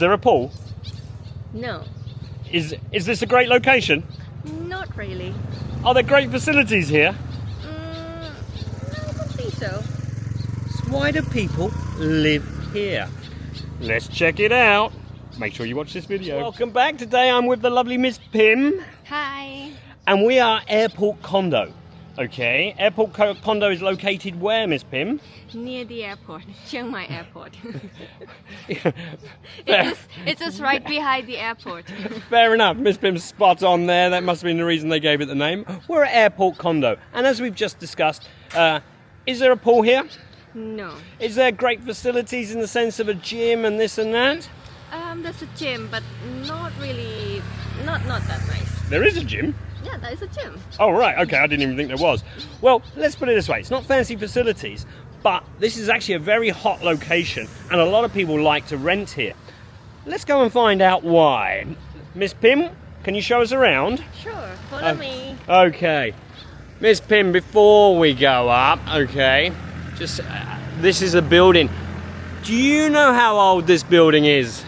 there a pool? No, Is this a great location? not really. Are there great facilities here? No, I don't think so. So why do people live here? Let's check it out. Make sure you watch this video. Welcome back. Today I'm with the lovely Miss Pim. Hi. And we are Airport Condo. Okay, Airport Condo is located where, Miss Pim? Near the airport, Chiang Mai Airport. Fair, It's just right behind the airport. fair enough, Miss Pim's spot on there. That must have been the reason they gave it the name. We're at Airport Condo, and as we've just discussed, is there a pool here? No. Is there great facilities in the sense of a gym and this and that? There's a gym, but not really, not that nice. There is a gym? Yeah, that is a gym. Oh, right, okay, I didn't even think there was. Well, let's put it this way, it's not fancy facilities, but this is actually a very hot location, and a lot of people like to rent here. Let's go and find out why. Miss Pim, can you show us around? Sure, follow me. Okay. Miss Pim, before we go up, okay, just, this is a building. Do you know how old this building is?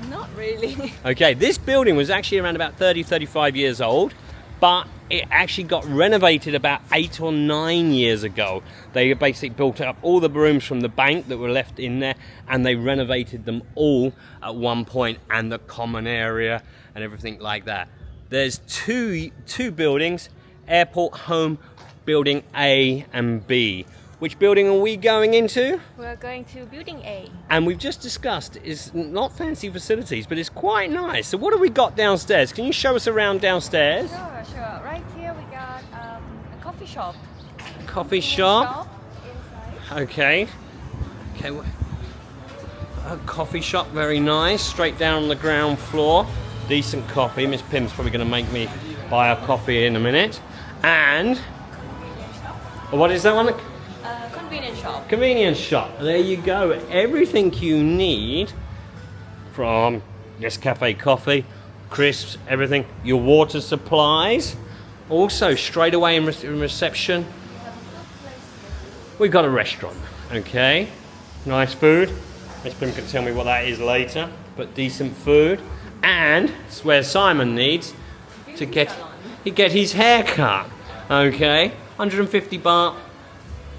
Not really. Okay, this building was actually around about 35 years old, but it actually got renovated about 8 or 9 years ago. They basically built up all the rooms from the bank that were left in there, and they renovated them all at one point, and the common area and everything like that. There's two buildings, Airport Home Building A and B. Which building are we going into? We're going to Building A. And we've just discussed it's not fancy facilities, but it's quite nice. So what have we got downstairs? Can you show us around downstairs? Sure. Right here we got a coffee shop. Coffee shop. Inside. Okay. A coffee shop, very nice. Straight down on the ground floor. Decent coffee. Miss Pim's probably going to make me buy a coffee in a minute. And what is that one? Convenience shop. Convenience shop. There you go. Everything you need from Nescafe coffee, crisps, everything. Your water supplies. Also, straight away in reception, we've got a restaurant. Okay, nice food. Miss Pim can tell me what that is later. But decent food, and it's where Simon needs to get his hair cut. Okay, 150 baht.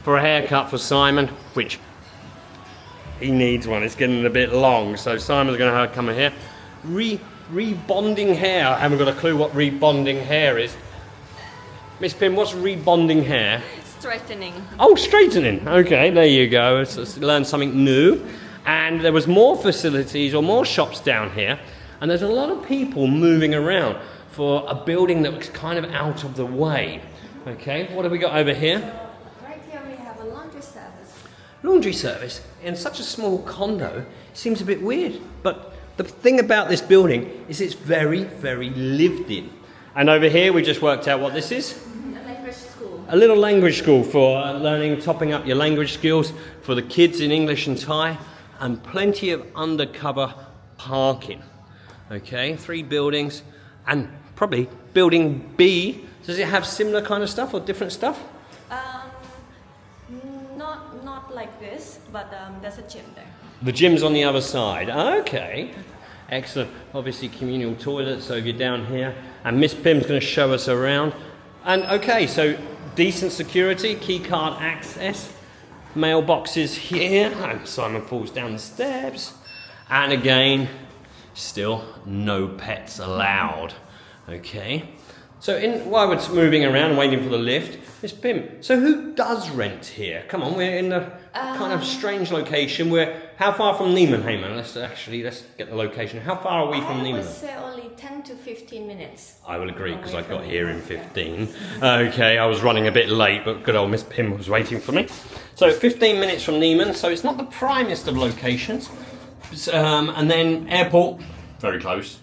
For a haircut for Simon, which he needs one. It's getting a bit long, so Simon's going to have to come in here. Rebonding hair. I haven't got a clue what rebonding hair is. Miss Pim, what's rebonding hair? Straightening. Oh, straightening. Okay, there you go. Let's learn something new. And there was more facilities or more shops down here, and there's a lot of people moving around for a building that was kind of out of the way. Okay, what have we got over here? Laundry service in such a small condo seems a bit weird, but the thing about this building is it's very, very lived in. And over here we just worked out what this is. A language school. A little language school for learning, topping up your language skills for the kids in English and Thai, and plenty of undercover parking. Okay, 3 buildings, and probably building B. Does it have similar kind of stuff or different stuff? Not like this, but there's a gym there. The gym's on the other side. Okay. Excellent. Obviously communal toilets, so if you're down here. And Miss Pim's going to show us around. And okay, so decent security, key card access. Mailboxes here. And Simon falls down the steps. And again, still no pets allowed. Okay. So while we're moving around and waiting for the lift, Miss Pim, so who does rent here? Come on, we're in a kind of strange location. How far from Neiman, Heyman? Let's get the location. How far are we from Neiman? I would say only 10 to 15 minutes. I will agree, because I got here in 15. Okay, I was running a bit late, but good old Miss Pim was waiting for me. So 15 minutes from Neiman, so it's not the primest of locations. And then airport, very close.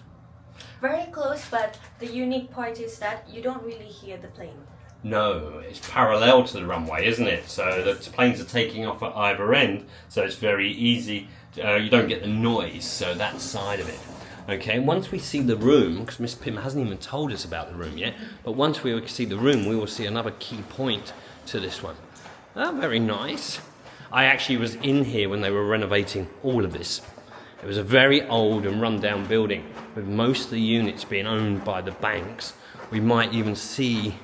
Very close, but the unique part is that you don't really hear the plane. No, it's parallel to the runway, isn't it? So the planes are taking off at either end, so it's very easy. You don't get the noise, so that side of it. Okay, once we see the room, because Miss Pim hasn't even told us about the room yet, but once we see the room, we will see another key point to this one. Oh, very nice. I actually was in here when they were renovating all of this. It was a very old and run-down building, with most of the units being owned by the banks. We might even see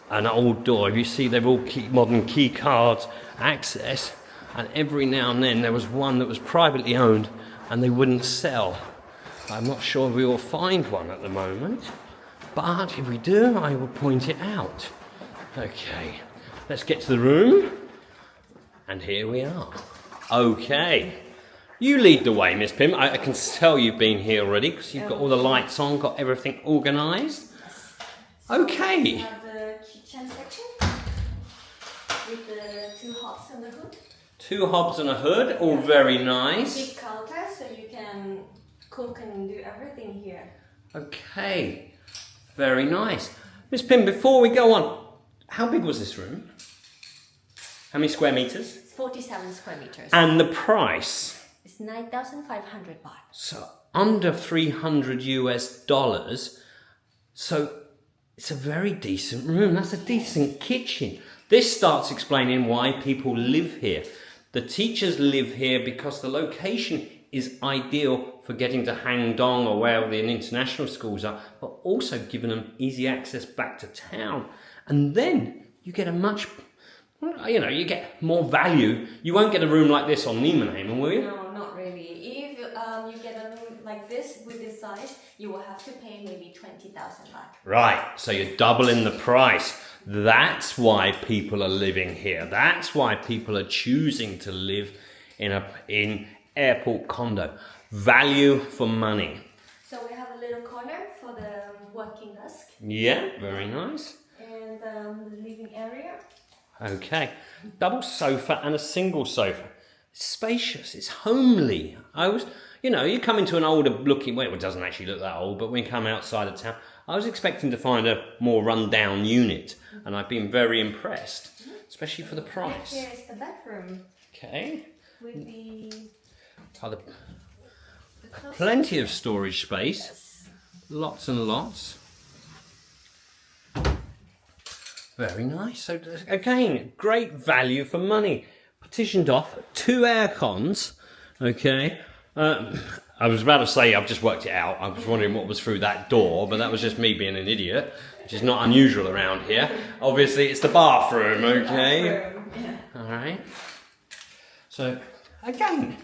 an old door. You see, they've all modern key cards access, and every now and then there was one that was privately owned and they wouldn't sell. I'm not sure we will find one at the moment, but if we do, I will point it out. Okay, let's get to the room, and here we are. Okay, you lead the way, Miss Pim. I can tell you've been here already because you've got all the lights on, got everything organised. Okay. We have the kitchen section with the 2 hobs and the hood. 2 hobs and a hood, all very nice. Big counter, so you can cook and do everything here. Okay, very nice. Miss Pim, before we go on, how big was this room? How many square meters? 47 square meters. And the price? It's 9,500 baht. So under $300. So it's a very decent room. That's a decent kitchen. This starts explaining why people live here. The teachers live here because the location is ideal for getting to Hangdong or where the international schools are, but also giving them easy access back to town. And then you get a much, you get more value. You won't get a room like this on Neiman, will you? No, not really. If you get a room like this with this size, you will have to pay maybe 20,000 baht. Right, so you're doubling the price. That's why people are living here. That's why people are choosing to live in Airport Condo. Value for money. So we have a little corner for the working desk. Yeah, very nice. And the living area. Okay, double sofa and a single sofa. It's spacious, it's homely. You come into an older looking, well, it doesn't actually look that old, but when you come outside of town, I was expecting to find a more run-down unit, and I've been very impressed, especially for the price. Here is the bedroom. Okay. With the Plenty of storage space. Yes. Lots and lots. Very nice. So again, great value for money. Partitioned off, 2 air cons. Okay. I was about to say I've just worked it out. I was wondering what was through that door, but that was just me being an idiot, which is not unusual around here. Obviously, it's the bathroom. Okay. Yeah. All right. So again,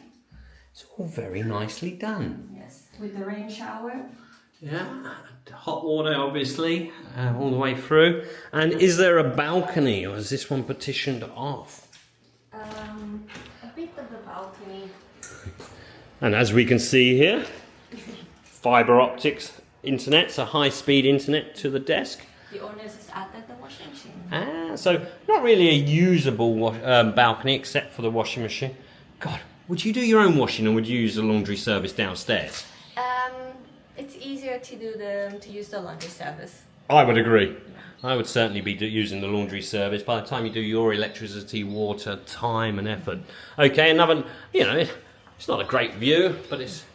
it's all very nicely done. Yes, with the rain shower. Yeah, hot water obviously, all the way through. And is there a balcony, or is this one partitioned off? A bit of a balcony. And as we can see here, fibre optics internet, so high-speed internet to the desk. The owners has added the washing machine. So not really a usable balcony except for the washing machine. God, would you do your own washing, or would you use the laundry service downstairs? It's easier to use the laundry service. I would agree. I would certainly be using the laundry service by the time you do your electricity, water, time and effort. Okay, another, it's not a great view, but there's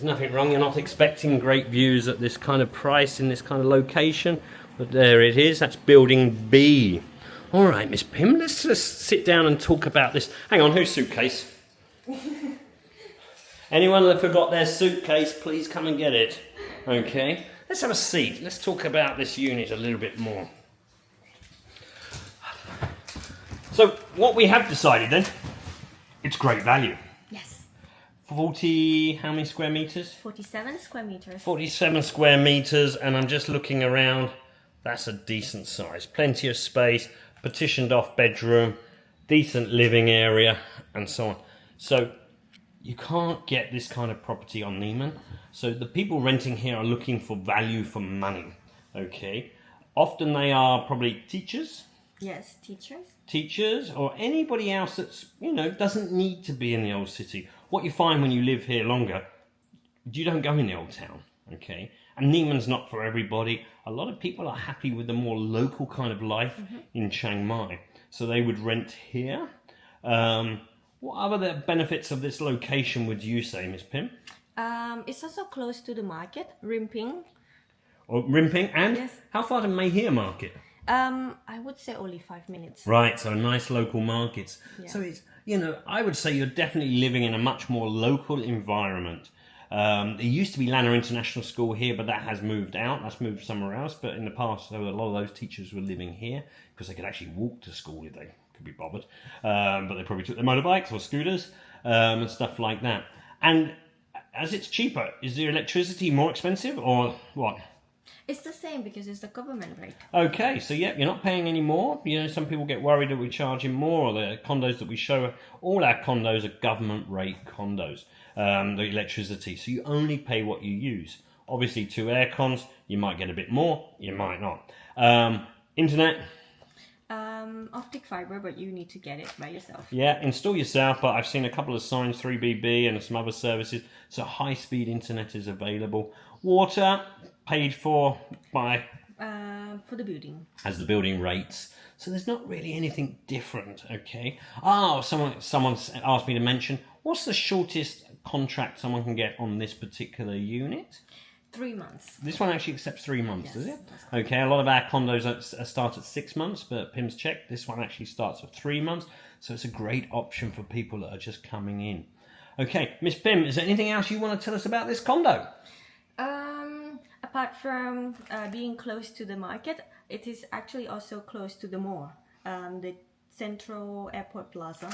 nothing wrong. You're not expecting great views at this kind of price in this kind of location. But there it is. That's building B. All right, Miss Pim, let's just sit down and talk about this. Hang on, whose suitcase? Anyone that forgot their suitcase, please come and get it. Okay, let's have a seat. Let's talk about this unit a little bit more. So what we have decided then, it's great value. Yes. 40, how many square meters? 47 square meters. 47 square meters, and I'm just looking around. That's a decent size. Plenty of space, partitioned off bedroom, decent living area, and so on. So you can't get this kind of property on Neiman. So the people renting here are looking for value for money. Okay. Often they are probably teachers. Yes, teachers. Teachers or anybody else that's, doesn't need to be in the old city. What you find when you live here longer, you don't go in the old town. Okay. And Neiman's not for everybody. A lot of people are happy with the more local kind of life in Chiang Mai. So they would rent here. What other benefits of this location would you say, Miss Pim? It's also close to the market, Rimping. Or Rimping, and Yes. how far to Mai Hia market? I would say only 5 minutes. Right, so nice local markets. Yeah. So it's, I would say you're definitely living in a much more local environment. There used to be Lanna International School here, but that has moved out. That's moved somewhere else. But in the past, a lot of those teachers were living here because they could actually walk to school if they could be bothered. But they probably took their motorbikes or scooters and stuff like that. And as it's cheaper, is the electricity more expensive or what? It's the same because it's the government rate. Okay, so yeah, you're not paying any more. Some people get worried that we're charging more, or the condos that we show, all our condos are government rate condos, the electricity. So you only pay what you use. Obviously, 2 air cons, you might get a bit more, you might not. Internet? Optic fiber, but you need to get it by yourself. Yeah, install yourself, but I've seen a couple of signs, 3BB and some other services, so high-speed internet is available. Water, paid for by... For the building. As the building rates. So there's not really anything different, okay? Oh, someone asked me to mention, what's the shortest contract someone can get on this particular unit? 3 months. This one actually accepts 3 months, Yes, does it? Okay, a lot of our condos start at 6 months, but Pim's checked. This one actually starts at 3 months, so it's a great option for people that are just coming in. Okay, Miss Pim, is there anything else you want to tell us about this condo? Apart from being close to the market, it is actually also close to the mall, the Central Airport Plaza.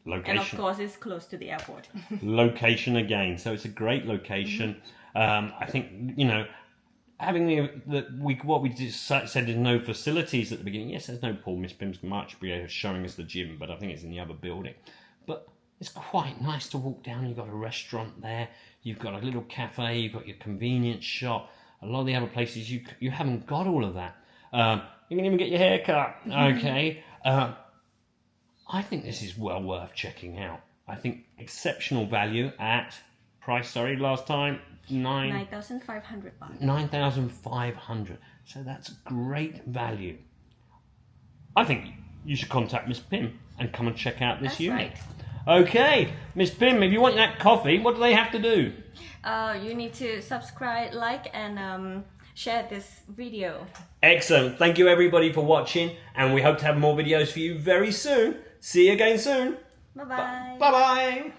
Location. And of course, it's close to the airport. Location again, so it's a great location. I think, having what we just said is no facilities at the beginning. Yes, there's no pool. Miss Pim's much showing us the gym, but I think it's in the other building. But it's quite nice to walk down. You've got a restaurant there. You've got a little cafe. You've got your convenience shop. A lot of the other places, you haven't got all of that. You can even get your hair cut. Okay. I think this is well worth checking out. I think exceptional value at price, last time, 9,500 baht. 9,500. So that's great value. I think you should contact Miss Pim and come and check out this That's unit. right. Okay, Miss Pim, if you want that coffee, what do they have to do? You need to subscribe, like, and share this video. Excellent. Thank you everybody for watching, and we hope to have more videos for you very soon. See you again soon. Bye-bye. Bye-bye.